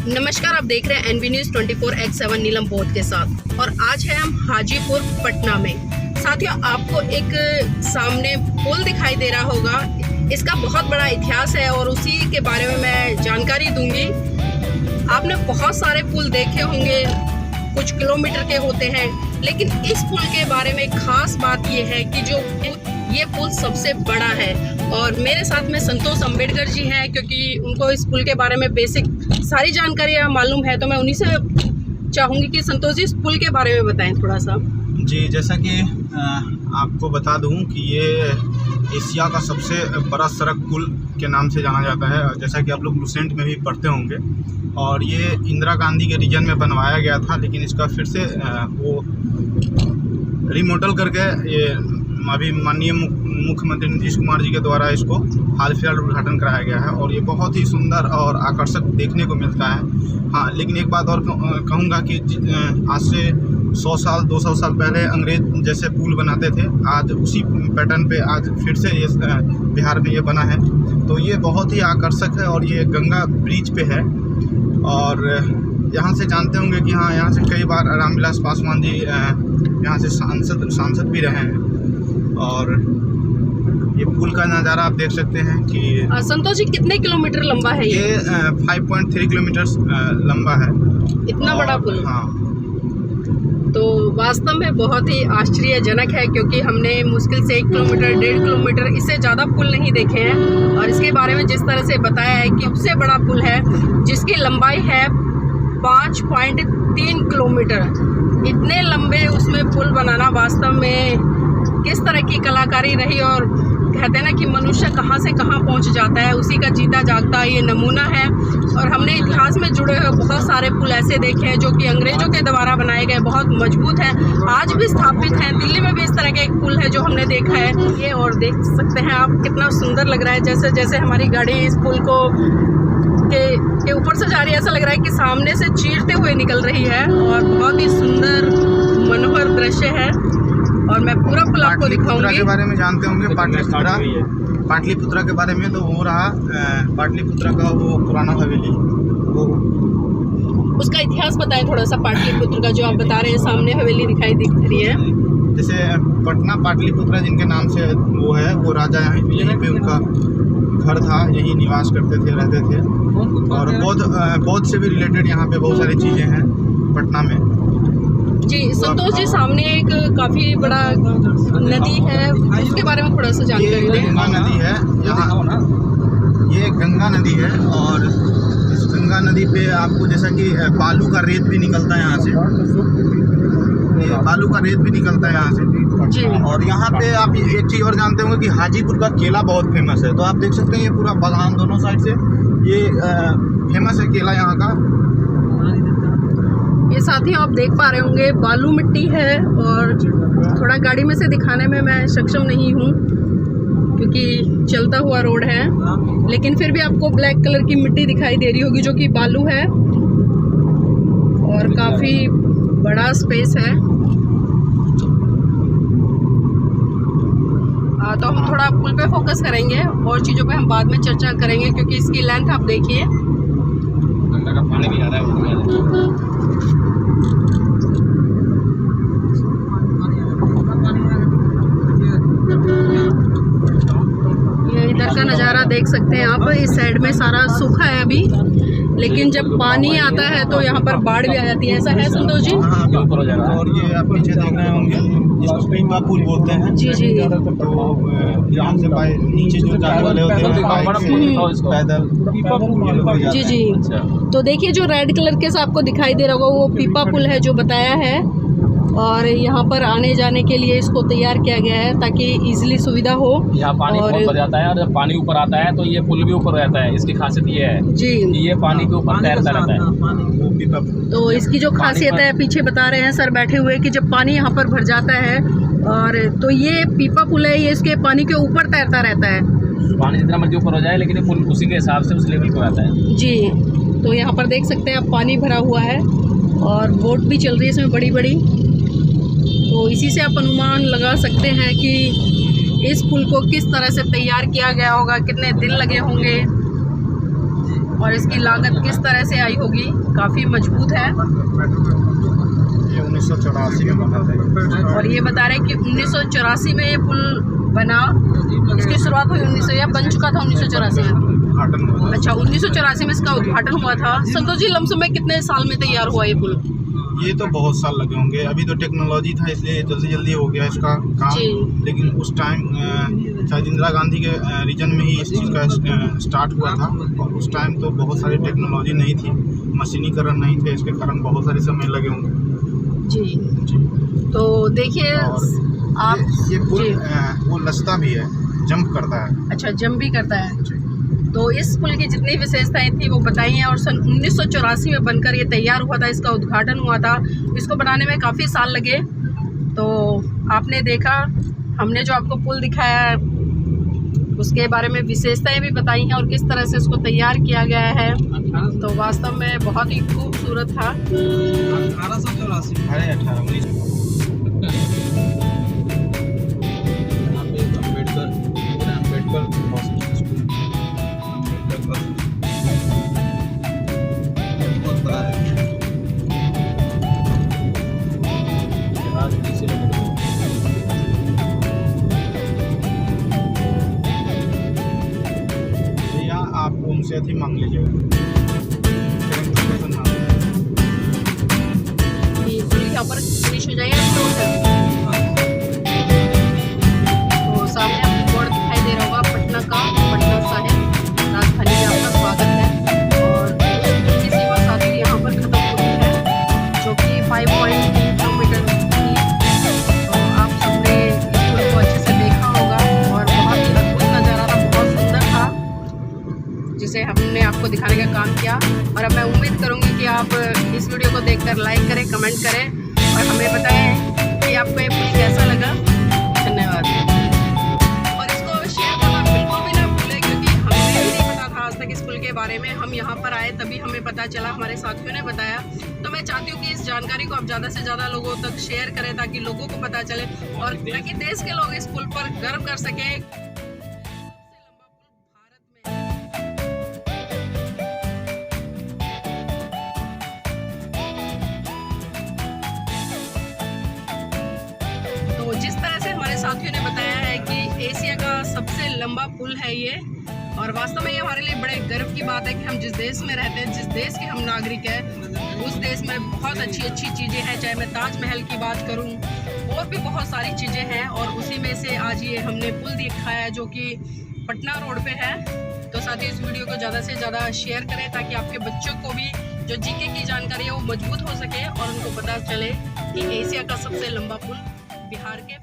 नमस्कार, आप देख रहे हैं NV News 24/7 नीलम बोध के साथ। और आज है हम हाजीपुर पटना में। साथियों, आपको एक सामने पुल दिखाई दे रहा होगा। इसका बहुत बड़ा इतिहास है और उसी के बारे में मैं जानकारी दूंगी। आपने बहुत सारे पुल देखे होंगे, कुछ किलोमीटर के होते हैं, लेकिन इस पुल के बारे में खास बात यह है कि जो ये पुल सबसे बड़ा है। और मेरे साथ में संतोष अम्बेडकर जी हैं, क्योंकि उनको इस पुल के बारे में बेसिक सारी जानकारी मालूम है, तो मैं उन्हीं से चाहूँगी कि संतोष जी इस पुल के बारे में बताएं थोड़ा सा। जी, जैसा कि आपको बता दूं कि ये एशिया का सबसे बड़ा सड़क पुल के नाम से जाना जाता है, जैसा कि आप लोग लुसेंट में भी पढ़ते होंगे। और ये इंदिरा गांधी के रीजन में बनवाया गया था, लेकिन इसका फिर से वो रिमॉडल करके ये अभी माननीय मुख्यमंत्री नीतीश कुमार जी के द्वारा इसको हाल फिलहाल उद्घाटन कराया गया है। और ये बहुत ही सुंदर और आकर्षक देखने को मिलता है। हाँ, लेकिन एक बात और कहूँगा कि आज से 100 साल 200 साल पहले अंग्रेज जैसे पुल बनाते थे, आज उसी पैटर्न पे आज फिर से ये बिहार में ये बना है। तो ये बहुत ही आकर्षक है और ये गंगा ब्रिज पे है। और यहाँ से जानते होंगे कि हाँ, यहाँ से कई बार रामविलास पासवान जी यहाँ से सांसद भी रहे हैं। और ये पुल का नज़ारा आप देख सकते हैं कि संतोष जी, कितने किलोमीटर लंबा है ये 5.3 किलोमीटर लंबा है। इतना बड़ा पुल? हाँ। तो वास्तव में बहुत ही आश्चर्यजनक है, क्योंकि हमने मुश्किल से 1 किलोमीटर 1.5 किलोमीटर इससे ज़्यादा पुल नहीं देखे हैं। और इसके बारे में जिस तरह से बताया है कि सबसे बड़ा पुल है, जिसकी लंबाई है 5.3 किलोमीटर। इतने लंबे उसमें पुल बनाना वास्तव में किस तरह की कलाकारी रही। और कहते हैं ना कि मनुष्य कहाँ से कहाँ पहुँच जाता है, उसी का जीता जागता ये नमूना है। और हमने इतिहास में जुड़े हुए बहुत सारे पुल ऐसे देखे हैं जो कि अंग्रेजों के द्वारा बनाए गए, बहुत मजबूत हैं, आज भी स्थापित हैं। दिल्ली में भी इस तरह का एक पुल है जो हमने देखा है ये। और देख सकते हैं आप, कितना सुंदर लग रहा है। जैसे जैसे हमारी गाड़ी इस पुल को के ऊपर से जा रही है, ऐसा लग रहा है कि सामने से चीरते हुए निकल रही है। और बहुत ही सुंदर मनोहर दृश्य है। और मैं पूरा पुल आपको दिखाऊंगी। के बारे में जानते होंगे पाटलिपुत्रा के बारे में, तो वो रहा पाटलिपुत्रा का वो पुराना हवेली, वो उसका इतिहास बताएं थोड़ा सा। पाटलिपुत्र का जो आप बता रहे हैं, सामने हवेली दिखाई दिख रही है, जैसे पटना पाटलिपुत्रा जिनके नाम से वो है, वो राजा यहीं पे उनका घर था, यही निवास करते थे, रहते थे। और बौद्ध से भी रिलेटेड यहाँ पे बहुत सारी चीज़ें हैं पटना में। जी संतोष जी, सामने एक काफ़ी बड़ा नदी है, उसके बारे में थोड़ा सा जानकारी दें। गंगा नदी है यहाँ, ये गंगा नदी है। और इस गंगा नदी पे आपको जैसा कि बालू का रेत भी निकलता है यहाँ से, बालू का रेत भी निकलता है यहाँ से जी। और यहाँ पे आप एक चीज़ और जानते होंगे कि हाजीपुर का केला बहुत फेमस है। तो आप देख सकते हैं ये पूरा बागान दोनों साइड से ये फेमस है केला यहाँ का। ये साथियों, आप देख पा रहे होंगे बालू मिट्टी है। और थोड़ा गाड़ी में से दिखाने में मैं सक्षम नहीं हूँ, क्योंकि चलता हुआ रोड है, लेकिन फिर भी आपको ब्लैक कलर की मिट्टी दिखाई दे रही होगी, जो कि बालू है। और काफ़ी बड़ा स्पेस है। तो हम थोड़ा पुल पे फोकस करेंगे, और चीज़ों पे हम बाद में चर्चा करेंगे, क्योंकि इसकी लेंथ आप देखिए। गंगा का पानी भी आ रहा है। ये इधर का नज़ारा देख सकते हैं आप। इस साइड में सारा सूखा है अभी, लेकिन जब पानी आता है तो यहाँ पर बाढ़ भी आ जाती है। ऐसा है संतोष जी? हाँ, बिल्कुल हो जाता है। और ये आप नीचे देख रहे होंगे, जिसको पीपा पुल बोलते हैं। जी जी। तो यहाँ से नीचे जो जाने वाले होते हैं पैदल। जी जी। तो देखिए, जो रेड कलर के से आपको दिखाई दे रहा होगा, वो पीपा पुल है जो बताया है। और यहाँ पर आने जाने के लिए इसको तैयार किया गया है ताकि इजीली सुविधा हो। यहाँ पानी बहुत भर जाता है, और जब पानी ऊपर आता है तो ये पुल भी ऊपर रहता है। इसकी खासियत ये है जी कि ये पानी के ऊपर तैरता रहता है। तो इसकी जो खासियत है, पीछे बता रहे हैं सर बैठे हुए, कि जब पानी यहाँ पर भर जाता है, और तो ये पीपा पुल है, ये इसके पानी के ऊपर तैरता रहता है। पानी जितना मर्जी ऊपर हो जाए, लेकिन ये पुल उसी के हिसाब से उस लेवल पर आता है। जी। तो यहाँ पर देख सकते हैं आप, पानी भरा हुआ है और बोट भी चल रही है इसमें बड़ी बड़ी। तो इसी से आप अनुमान लगा सकते हैं कि इस पुल को किस तरह से तैयार किया गया होगा, कितने दिन लगे होंगे। और इसकी लागत किस तरह से आई होगी, काफ़ी मजबूत है। ये 1984 में बना था। और ये बता रहे हैं कि 1984 में ये पुल बना, इसकी शुरुआत हुई 1900 या बन चुका था 1984 में? उद्घाटन हुआ था। अच्छा, 1984 में इसका उद्घाटन हुआ था। संतोष जी, लमसम में कितने साल में तैयार हुआ ये पुल? ये तो बहुत साल लगे होंगे, अभी तो टेक्नोलॉजी था इसलिए जल्दी हो गया इसका काम। जी। लेकिन उस टाइम शायद इंदिरा गांधी के रीजन में ही इस चीज़ का स्टार्ट हुआ था, और उस टाइम तो बहुत सारी टेक्नोलॉजी नहीं थी, मशीनीकरण नहीं थे, इसके कारण बहुत सारे समय लगे होंगे। जी। तो देखिए आप ये पुल जी। वो लचता भी है, जंप करता है। अच्छा, जंप भी करता है। तो इस पुल की जितनी विशेषताएं थी वो बताई हैं, और सन 1984 में बनकर ये तैयार हुआ था, इसका उद्घाटन हुआ था। इसको बनाने में काफ़ी साल लगे। तो आपने देखा, हमने जो आपको पुल दिखाया है उसके बारे में विशेषताएं भी बताई हैं और किस तरह से इसको तैयार किया गया है। तो वास्तव में बहुत ही खूबसूरत था। 1884 1819 आप उनसे अभी मांग लीजिएगा। ये पुल यहाँ पर फिनिश हो जाएगा तो सामने आपको बोर्ड दिखाई दे रहा होगा पटना का, पटना साहिब राजधानी में आपका स्वागत है। और ये सेवा साथी यहाँ पर खत्म होती है, जो कि 5.3 किलोमीटर थी। तो आप सबने इस पुल को अच्छे से देखा होगा और बहुत ही अद्भुत नज़ारा था, बहुत सुंदर था, जिसे हमने आपको दिखाने का काम किया। और अब मैं उम्मीद करूँगी कि आप इस वीडियो को देखकर लाइक करें, कमेंट करें और हमें बताएं कि आपको ये पुल कैसा लगा। धन्यवाद। और इसको शेयर करना बिल्कुल भी ना भूलें, क्योंकि हमें भी नहीं पता था आज तक इस पुल के बारे में। हम यहाँ पर आए तभी हमें पता चला, हमारे साथियों ने बताया। तो मैं चाहती हूँ कि इस जानकारी को आप ज़्यादा से ज़्यादा लोगों तक शेयर करें, ताकि लोगों को पता चले और ताकि देश के लोग इस पुल पर गर्व कर सकें। तो जिस तरह से हमारे साथियों ने बताया है कि एशिया का सबसे लंबा पुल है ये, और वास्तव में ये हमारे लिए बड़े गर्व की बात है कि हम जिस देश में रहते हैं, जिस देश के हम नागरिक हैं, उस देश में बहुत अच्छी अच्छी चीज़ें हैं। चाहे मैं ताजमहल की बात करूं, और भी बहुत सारी चीज़ें हैं, और उसी में से आज ये हमने पुल दिखाया है जो कि पटना रोड पे है। तो साथ ही इस वीडियो को ज़्यादा से ज़्यादा शेयर करें, ताकि आपके बच्चों को भी जो जीके की जानकारी है वो मजबूत हो सके और उनको पता चले कि एशिया का सबसे लंबा पुल बिहार के